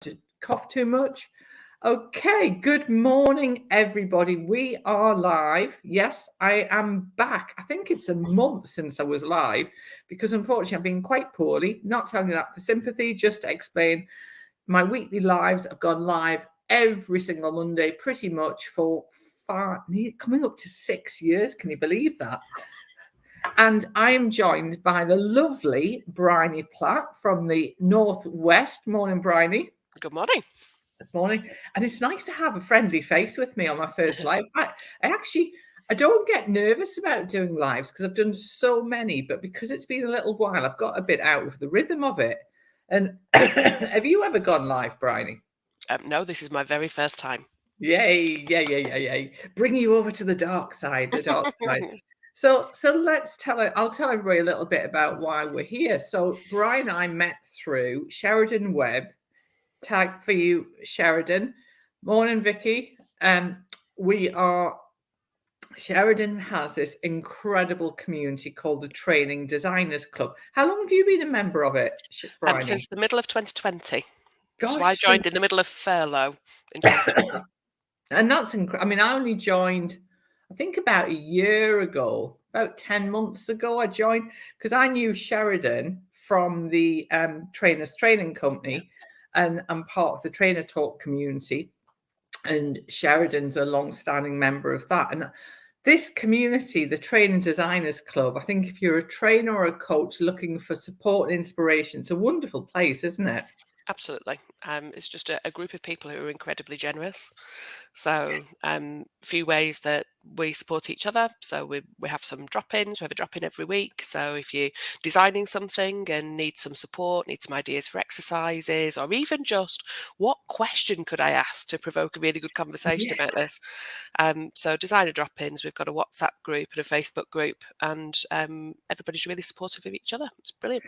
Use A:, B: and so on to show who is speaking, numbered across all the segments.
A: to cough too much. Okay, good morning, everybody. We are live. Yes, I am back. I think it's a month since I was live because unfortunately I've been quite poorly. Not telling you that for sympathy, just to explain. My weekly lives have gone live every single Monday, pretty much for coming up to 6 years. Can you believe that? And I am joined by the lovely Briony Platt from the Northwest. Morning, Briony.
B: Good morning.
A: Good morning. And it's nice to have a friendly face with me on my first live. I don't get nervous about doing lives because I've done so many, but because it's been a little while, I've got a bit out of the rhythm of it. And have you ever gone live, Briony?
B: No, this is my very first time.
A: Yay, yay. Bring you over to the dark side, So I'll tell everybody a little bit about why we're here. So Brian and I met through Sheridan Webb. Tag for you, Sheridan. Morning, Vicky. Sheridan has this incredible community called the Training Designers Club. How long have you been a member of it, Brian?
B: Since the middle of 2020.
A: Gosh,
B: so I joined in the middle of furlough in 2020.
A: And that's incredible. I mean, I only joined, I think about a year ago, about 10 months ago I joined, because I knew Sheridan from the Trainers Training Company, and I'm part of the Trainer Talk community, and Sheridan's a long-standing member of that. And this community, the Training Designers Club, I think if you're a trainer or a coach looking for support and inspiration, it's a wonderful place, isn't it?
B: Absolutely. It's just a group of people who are incredibly generous. So few ways that we support each other. So we have some drop-ins. We have a drop-in every week. So if you're designing something and need some support, need some ideas for exercises, or even just what question could I ask to provoke a really good conversation about this? So designer drop-ins, we've got a WhatsApp group and a Facebook group, and everybody's really supportive of each other. It's brilliant.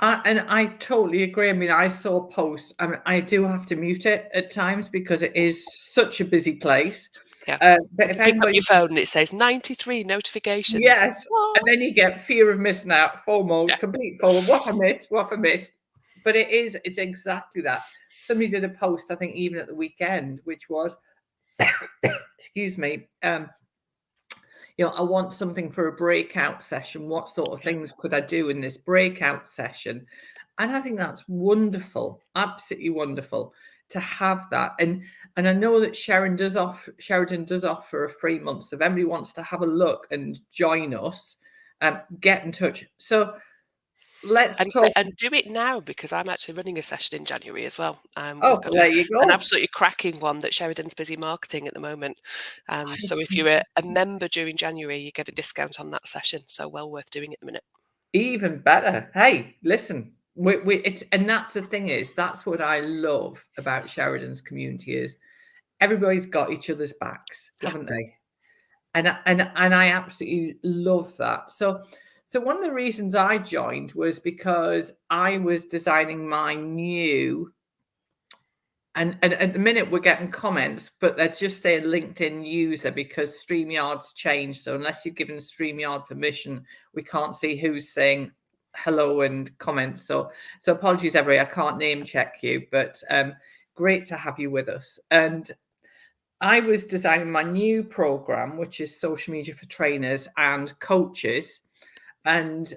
A: And I totally agree. I mean, I saw a post. I mean, I do have to mute it at times because it is such a busy place.
B: Yeah.
A: But if
B: you pick up
A: anybody,
B: your phone and it says 93 notifications.
A: yes,
B: What?
A: and then you get fear of missing out, FOMO, complete FOMO. What I missed. But it's exactly that. Somebody did a post, I think, even at the weekend, which was, excuse me, I want something for a breakout session. What sort of things could I do in this breakout session? And I think that's wonderful, absolutely wonderful to have that. And I know that Sheridan does offer a free month. So if anybody wants to have a look and join us, get in touch. So let's talk.
B: And do it now, because I'm actually running a session in January as well.
A: We've got
B: there
A: you go.
B: An absolutely cracking one that Sheridan's busy marketing at the moment. So if you're a member during January, you get a discount on that session. So well worth doing at the minute.
A: Even better. Hey, listen, and that's the thing is, that's what I love about Sheridan's community is everybody's got each other's backs, haven't they? And I absolutely love that. So one of the reasons I joined was because I was designing my new, and at the minute we're getting comments, but they're just saying LinkedIn user because StreamYard's changed. So unless you're given StreamYard permission, we can't see who's saying hello and comments. So apologies, everybody. I can't name check you, but great to have you with us. And I was designing my new program, which is social media for trainers and coaches. And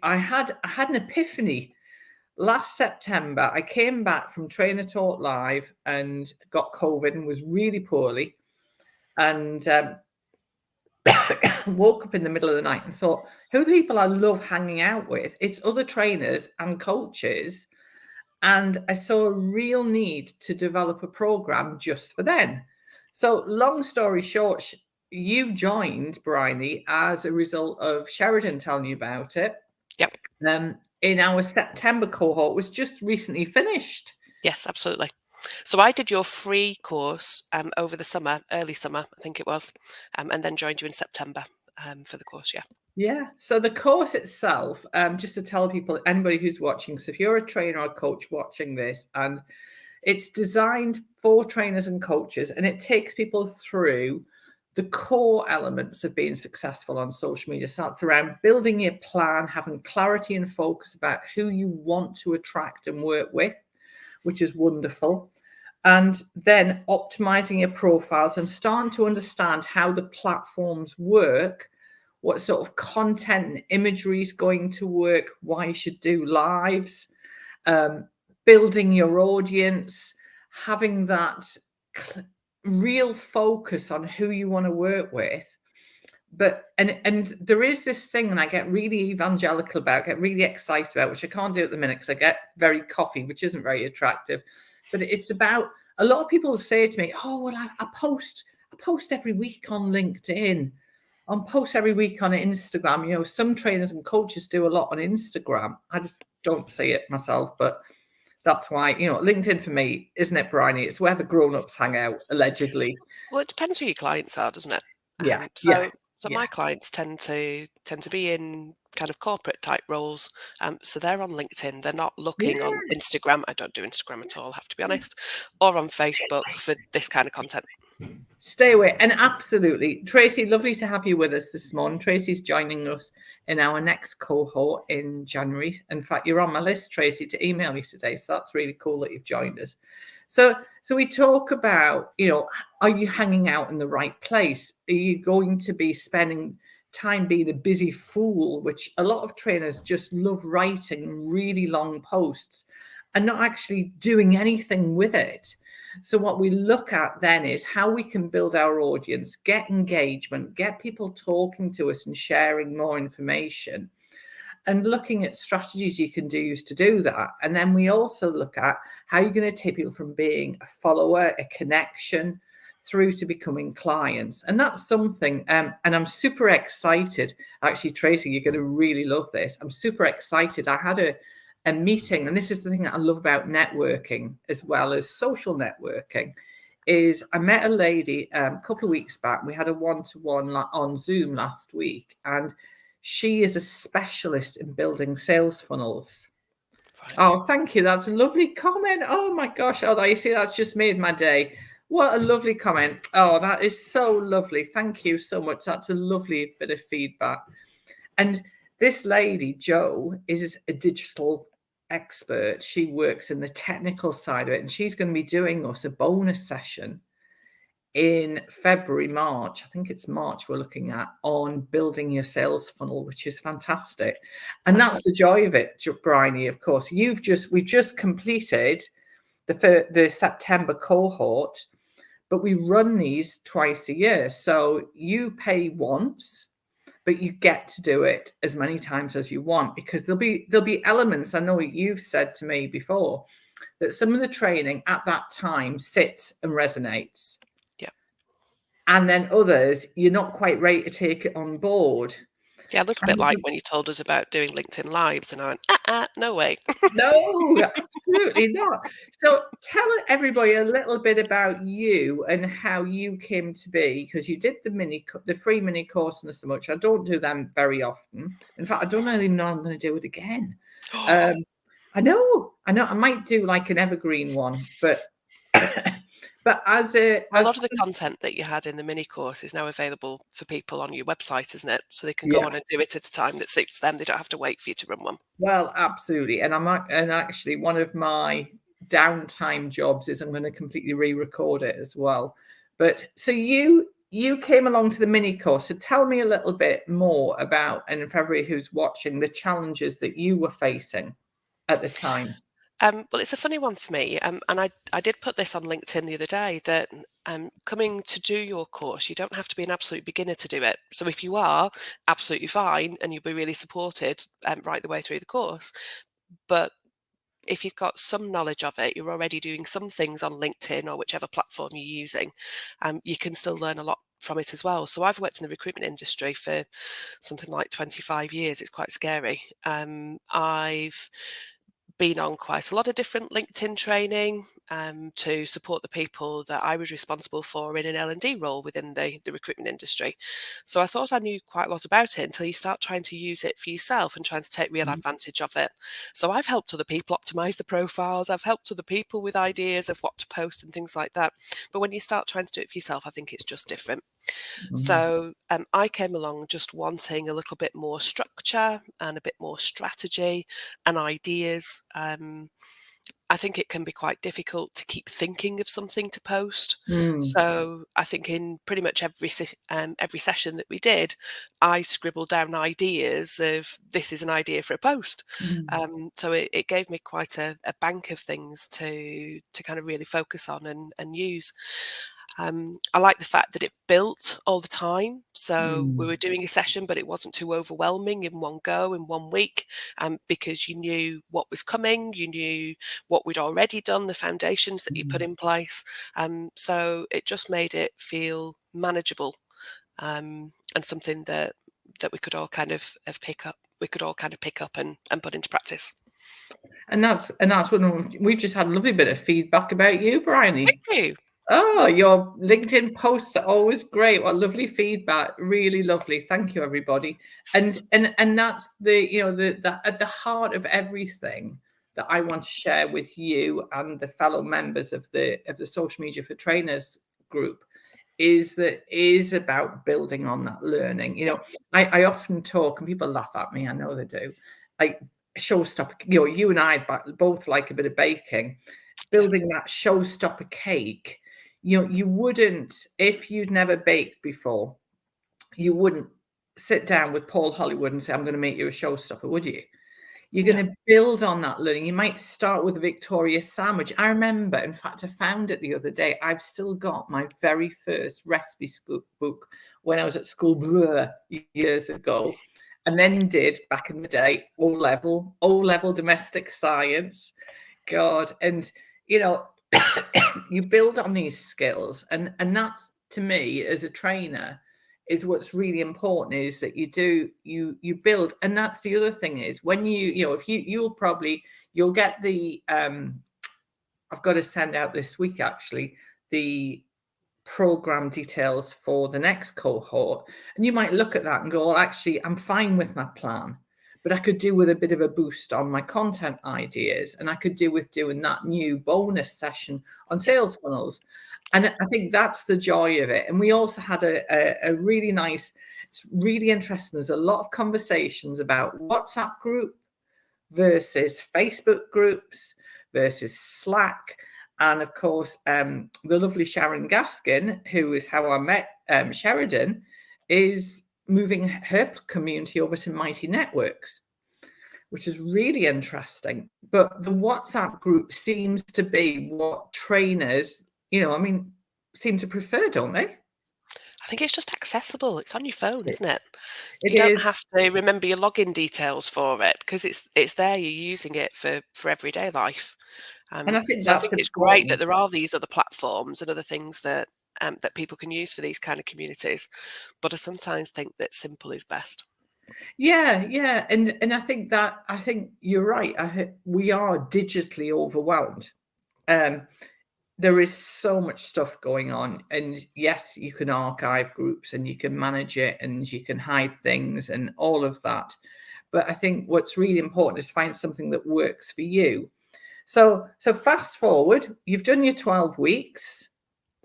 A: I had an epiphany. Last September, I came back from Trainer Talk Live and got COVID and was really poorly. And woke up in the middle of the night and thought, who are the people I love hanging out with? It's other trainers and coaches. And I saw a real need to develop a program just for them. So long story short, you joined, Briony, as a result of Sheridan telling you about it.
B: Yep.
A: In our September cohort was just recently finished.
B: Yes, absolutely. So I did your free course over the summer, early summer, I think it was, and then joined you in September for the course, yeah.
A: Yeah. So the course itself, just to tell people, anybody who's watching, so if you're a trainer or coach watching this, and it's designed for trainers and coaches, and it takes people through the core elements of being successful on social media. So that's around building your plan, having clarity and focus about who you want to attract and work with, which is wonderful. And then optimizing your profiles and starting to understand how the platforms work, what sort of content and imagery is going to work, why you should do lives, building your audience, having that real focus on who you want to work with. But and there is this thing, and I get really evangelical about, get really excited about, which I can't do at the minute because I get very coffee, which isn't very attractive. But it's about, a lot of people say to me, "Oh, well, I post every week on LinkedIn, on post every week on Instagram." You know, some trainers and coaches do a lot on Instagram. I just don't see it myself, but that's why, you know, LinkedIn for me, isn't it, Briony? It's where the grown-ups hang out, allegedly.
B: Well, it depends who your clients are, doesn't it?
A: Yeah, yeah,
B: So
A: yeah.
B: my clients tend to be in kind of corporate type roles. So they're on LinkedIn. They're not looking
A: Yeah.
B: on Instagram. I don't do Instagram at all, have to be honest, or on Facebook for this kind of content.
A: Stay away. And absolutely, Tracy, lovely to have you with us this morning. Tracy's joining us in our next cohort in January. In fact, you're on my list, Tracy, to email me today. So that's really cool that you've joined us. So we talk about, you know, are you hanging out in the right place? Are you going to be spending time being a busy fool, which a lot of trainers just love writing really long posts and not actually doing anything with it? So what we look at then is how we can build our audience, get engagement, get people talking to us and sharing more information, and looking at strategies you can use to do that. And then we also look at how you're going to take people from being a follower, a connection, through to becoming clients. And that's something, and I'm super excited. Actually, Tracy, you're going to really love this. I'm super excited. I had a meeting, and this is the thing that I love about networking as well as social networking, is I met a lady a couple of weeks back. We had a one-to-one on Zoom last week, and she is a specialist in building sales funnels.
B: Right.
A: Oh, thank you. That's a lovely comment. Oh my gosh. Oh, you see, that's just made my day. What a lovely comment. Oh, that is so lovely. Thank you so much. That's a lovely bit of feedback. And this lady, Jo, is a digital expert. She works in the technical side of it, and she's going to be doing us a bonus session in February, March. I think it's March we're looking at, on building your sales funnel, which is fantastic. And
B: Nice.
A: that's the joy of it, Briony. Of course, we just completed the September cohort, but we run these twice a year. So you pay once, but you get to do it as many times as you want, because there'll be elements. I know you've said to me before that some of the training at that time sits and resonates.
B: Yeah.
A: And then others, you're not quite ready to take it on board.
B: Yeah, a little bit like when you told us about doing LinkedIn Lives, and I went, no way.
A: No, absolutely not. So tell everybody a little bit about you and how you came to be, because you did the free mini course and so much. I don't do them very often. In fact, I don't even know I'm going to do it again. I know. I might do like an evergreen one, but as
B: a lot of the content that you had in the mini course is now available for people on your website, isn't it? So they can go on and do it at a time that suits them. They don't have to wait for you to run one.
A: Well, absolutely. And actually one of my downtime jobs is I'm going to completely re-record it as well. But so you came along to the mini course. So tell me a little bit more about, and for everybody who's watching, the challenges that you were facing at the time.
B: Well, it's a funny one for me, and I did put this on LinkedIn the other day, that coming to do your course, you don't have to be an absolute beginner to do it. So if you are, absolutely fine, and you'll be really supported right the way through the course. But if you've got some knowledge of it, you're already doing some things on LinkedIn or whichever platform you're using, you can still learn a lot from it as well. So I've worked in the recruitment industry for something like 25 years. It's quite scary. I've been on quite a lot of different LinkedIn training to support the people that I was responsible for in an L&D role within the recruitment industry. So I thought I knew quite a lot about it until you start trying to use it for yourself and trying to take real advantage of it. So I've helped other people optimize the profiles. I've helped other people with ideas of what to post and things like that. But when you start trying to do it for yourself, I think it's just different. So I came along just wanting a little bit more structure and a bit more strategy and ideas. And I think it can be quite difficult to keep thinking of something to post.
A: Mm.
B: So I think in pretty much every session that we did, I scribbled down ideas of this is an idea for a post. So it gave me quite a bank of things to kind of really focus on and use. I like the fact that it built all the time. So we
A: Mm.
B: were doing a session, but it wasn't too overwhelming in one go, in 1 week, because you knew what was coming, you knew what we'd already done, the foundations that you put
A: Mm.
B: in place. So it just made it feel manageable, and something that we could all kind of pick up. We could all kind of pick up and put into practice.
A: And that's when we've just had a lovely bit of feedback about you, Briony.
B: Thank you.
A: Oh, your LinkedIn posts are always great. What lovely feedback. Really lovely. Thank you, everybody. And that's the at the heart of everything that I want to share with you and the fellow members of the Social Media for Trainers group is about building on that learning. I often talk, and people laugh at me, I know they do, like showstopper. You and I both like a bit of baking. Building that showstopper cake, you wouldn't, if you'd never baked before, you wouldn't sit down with Paul Hollywood and say, I'm going to make you a showstopper, would you? You're going to build on that learning. You might start with a Victoria sandwich. I remember, in fact, I found it the other day. I've still got my very first recipe book when I was at school years ago, and then did back in the day O level domestic science. God, and you build on these skills, and that's, to me, as a trainer, is what's really important, is that you build. And that's the other thing, is when if you'll get the I've got to send out this week, actually, the program details for the next cohort, and you might look at that and go, well, actually, I'm fine with my plan, but I could do with a bit of a boost on my content ideas, and I could do with doing that new bonus session on sales funnels. And I think that's the joy of it. And we also had a really nice, it's really interesting. There's a lot of conversations about WhatsApp group versus Facebook groups versus Slack. And of course, the lovely Sharon Gaskin, who is how I met Sheridan, is moving her community over to Mighty Networks, which is really interesting. But the WhatsApp group seems to be what trainers, seem to prefer, don't they?
B: I think it's just accessible. It's on your phone, isn't it?
A: It
B: You don't
A: is.
B: have to remember your login details for it because it's there. You're using it for everyday life.
A: And I think
B: So I
A: that's
B: think it's great that
A: important.
B: there are these other platforms and other things that that people can use for these kind of communities. But I sometimes think that simple is best.
A: Yeah. And I think you're right. We are digitally overwhelmed. There is so much stuff going on, and yes, you can archive groups and you can manage it and you can hide things and all of that. But I think what's really important is find something that works for you. So fast forward, you've done your 12 weeks.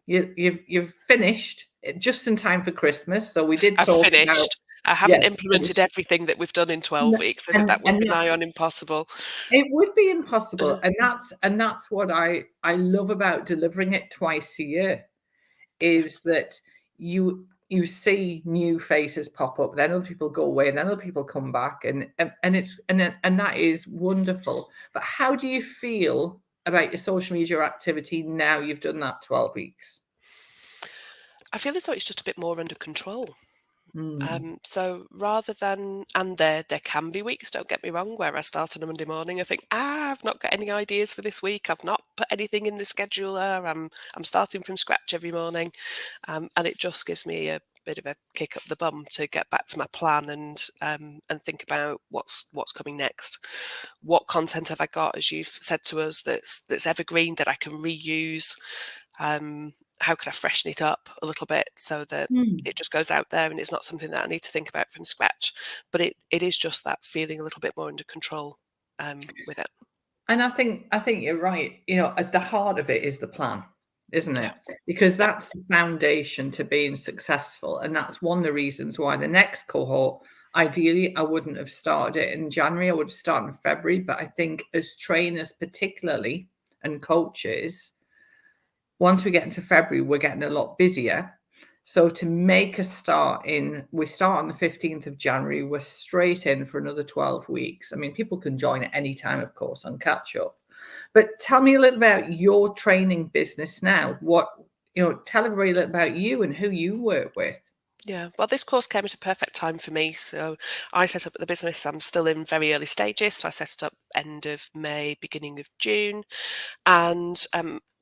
A: You've finished just in time for Christmas. So we did
B: I've
A: talk about,
B: finished. I haven't
A: yes,
B: implemented everything that we've done in 12 weeks. I think that would
A: and
B: be nigh
A: that's,
B: on impossible.
A: it would be impossible. And that's what I love about delivering it twice a year, is that you see new faces pop up, then other people go away, and then other people come back, and that is wonderful. But how do you feel about your social media activity now you've done that 12 weeks?
B: I feel as though it's just a bit more under control.
A: Mm.
B: So rather than, and there can be weeks, don't get me wrong, where I start on a Monday morning, I think, I've not got any ideas for this week. I've not put anything in the scheduler. I'm starting from scratch every morning, and it just gives me a bit of a kick up the bum to get back to my plan and think about what's coming next. What content have I got, as you've said to us, that's evergreen, that I can reuse. How could I freshen it up a little bit so that
A: Mm.
B: it just goes out there and it's not something that I need to think about from scratch? But it is just that feeling a little bit more under control with it.
A: And I think you're right. At the heart of it is the plan, isn't
B: Yeah.
A: it? Because
B: Yeah.
A: that's the foundation to being successful. And that's one of the reasons why the next cohort, ideally, I wouldn't have started it in January. I would have started in February. But I think as trainers, particularly, and coaches, once we get into February, we're getting a lot busier. So to make a start we start on the 15th of January, we're straight in for another 12 weeks. I mean, people can join at any time, of course, on catch up. But tell me a little about your training business now. Tell everybody a little about you and who you work with.
B: Yeah, well, this course came at a perfect time for me. So I set up the business. I'm still in very early stages. So I set it up end of May, beginning of June. And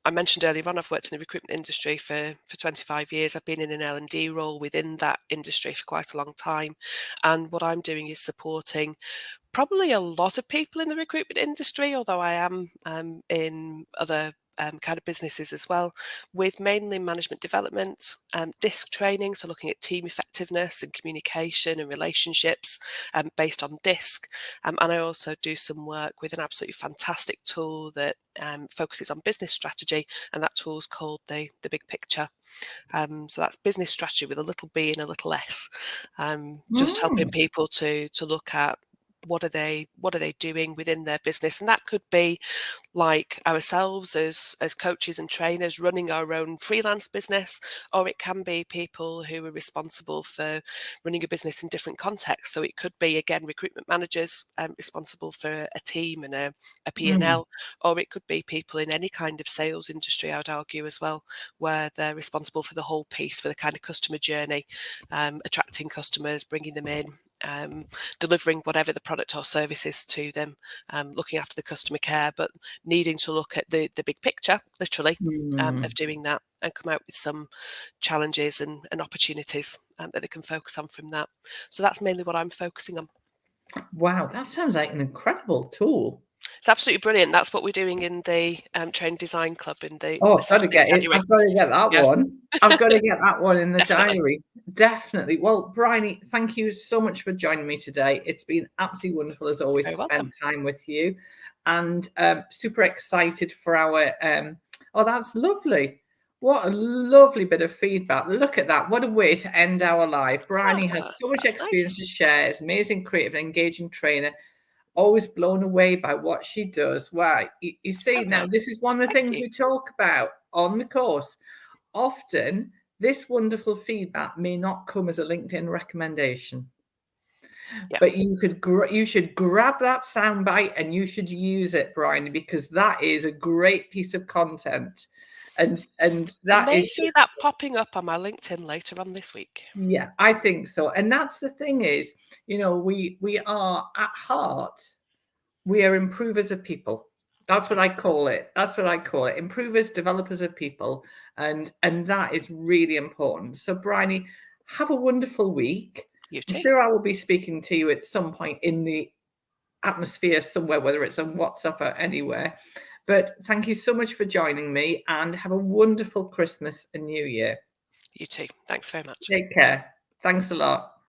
B: I mentioned earlier on, I've worked in the recruitment industry for 25 years. I've been in an L&D role within that industry for quite a long time. And what I'm doing is supporting probably a lot of people in the recruitment industry, although I am in other kind of businesses as well, with mainly management development, DISC training, so looking at team effectiveness and communication and relationships based on DISC. And I also do some work with an absolutely fantastic tool that focuses on business strategy, and that tool is called the Big Picture. So that's business strategy with a little b and a little s, just helping people to look at what are they doing within their business. And that could be like ourselves as coaches and trainers running our own freelance business, or it can be people who are responsible for running a business in different contexts. So it could be, again, recruitment managers responsible for a team and a P&L, or it could be people in any kind of sales industry, I would argue as well, where they're responsible for the whole piece, for the kind of customer journey, attracting customers, bringing them in, delivering whatever the product or service is to them, looking after the customer care, but needing to look at the big picture, literally, of doing that and come out with some challenges and opportunities that they can focus on from that. So that's mainly what I'm focusing on.
A: Wow, that sounds like an incredible tool.
B: It's absolutely brilliant. That's what we're doing in the Train Design Club in the
A: I've got to
B: session in
A: get it.
B: January.
A: I've got to get that
B: Yeah.
A: one. I've got to get that one in the
B: Definitely.
A: diary. Definitely. Well, Briony, thank you so much for joining me today. It's been absolutely wonderful, as always,
B: Very
A: to
B: welcome.
A: spend time with you. And super excited for our... oh, that's lovely. What a lovely bit of feedback. Look at that. What a way to end our life. Briony has so much experience to share. Is amazing, creative, engaging trainer. Always blown away by what she does. Wow. You see, now this is one of the things we talk about on the course. Often, this wonderful feedback may not come as a LinkedIn recommendation. Yeah. But you should grab that soundbite and you should use it, Briony, because that is a great piece of content. And that
B: I may see that popping up on my LinkedIn later on this week.
A: Yeah, I think so. And that's the thing is, we are at heart, we are improvers of people. That's what I call it. That's what I call it. Improvers, developers of people. And that is really important. So, Briony, have a wonderful week.
B: You too.
A: I'm sure I will be speaking to you at some point in the atmosphere somewhere, whether it's on WhatsApp or anywhere. But thank you so much for joining me, and have a wonderful Christmas and New Year.
B: You too. Thanks very much.
A: Take care. Thanks a lot.